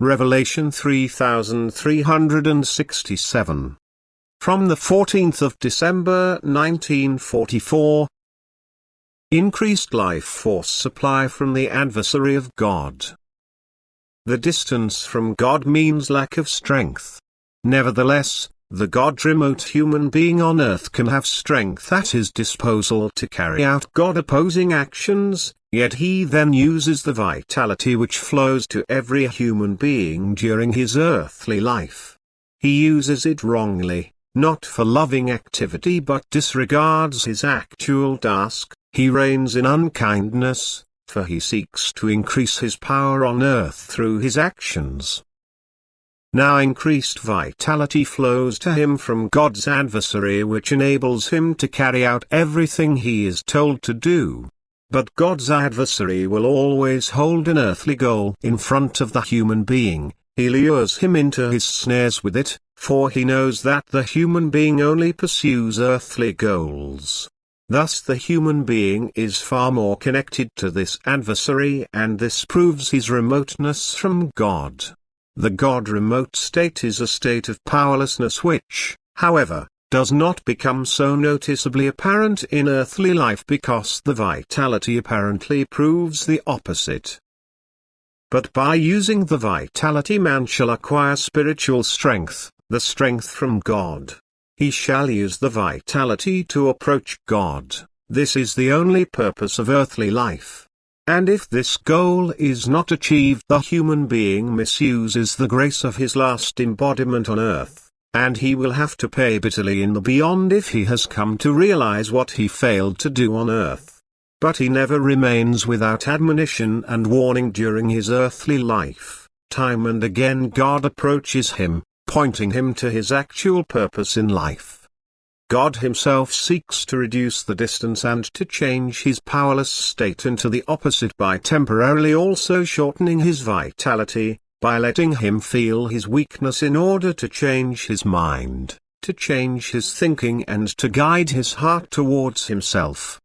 Revelation 3367. From the 14th of December 1944. Increased life force supply from the adversary of God. The distance from God means lack of strength. Nevertheless, the God-remote human being on earth can have strength at his disposal to carry out God-opposing actions, yet he then uses the vitality which flows to every human being during his earthly life. He uses it wrongly, not for loving activity but disregards his actual task. He reigns in unkindness, for he seeks to increase his power on earth through his actions. Now increased vitality flows to him from God's adversary, which enables him to carry out everything he is told to do. But God's adversary will always hold an earthly goal in front of the human being. He lures him into his snares with it, for he knows that the human being only pursues earthly goals. Thus the human being is far more connected to this adversary, and this proves his remoteness from God. The God-remote state is a state of powerlessness which, however, does not become so noticeably apparent in earthly life because the vitality apparently proves the opposite. But by using the vitality man shall acquire spiritual strength, the strength from God. He shall use the vitality to approach God. This is the only purpose of earthly life. And if this goal is not achieved, the human being misuses the grace of his last embodiment on earth, and he will have to pay bitterly in the beyond if he has come to realize what he failed to do on earth. But he never remains without admonition and warning during his earthly life. Time and again God approaches him, pointing him to his actual purpose in life. God himself seeks to reduce the distance and to change his powerless state into the opposite by temporarily also shortening his vitality, by letting him feel his weakness in order to change his mind, to change his thinking and to guide his heart towards himself.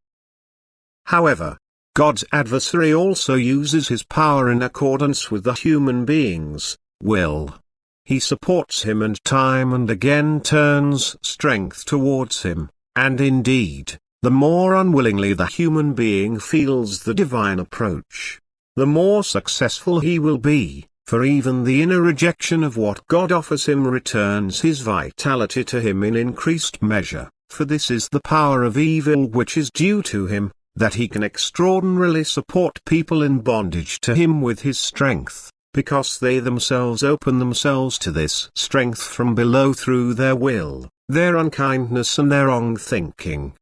However, God's adversary also uses his power in accordance with the human being's will. He supports him and time and again turns strength towards him, and indeed, the more unwillingly the human being feels the divine approach, the more successful he will be, for even the inner rejection of what God offers him returns his vitality to him in increased measure, for this is the power of evil which is due to him, that he can extraordinarily support people in bondage to him with his strength, because they themselves open themselves to this strength from below through their will, their unkindness and their wrong thinking.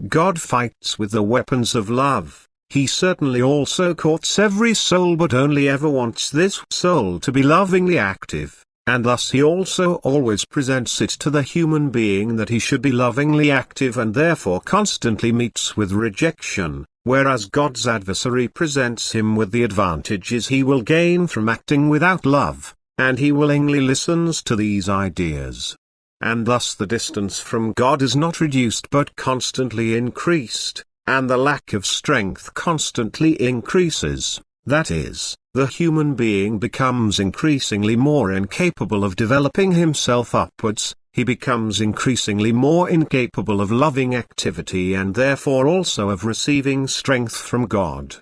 God fights with the weapons of love. He certainly also courts every soul but only ever wants this soul to be lovingly active, and thus he also always presents it to the human being that he should be lovingly active and therefore constantly meets with rejection. Whereas God's adversary presents him with the advantages he will gain from acting without love, and he willingly listens to these ideas. And thus the distance from God is not reduced but constantly increased, and the lack of strength constantly increases, that is, the human being becomes increasingly more incapable of developing himself upwards. He becomes increasingly more incapable of loving activity and therefore also of receiving strength from God.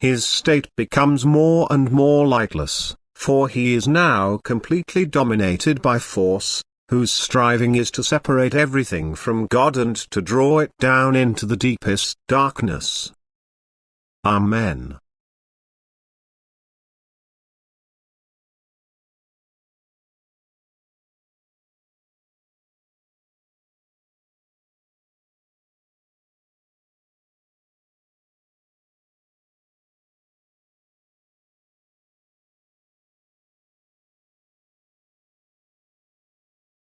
His state becomes more and more lightless, for he is now completely dominated by force, whose striving is to separate everything from God and to draw it down into the deepest darkness. Amen.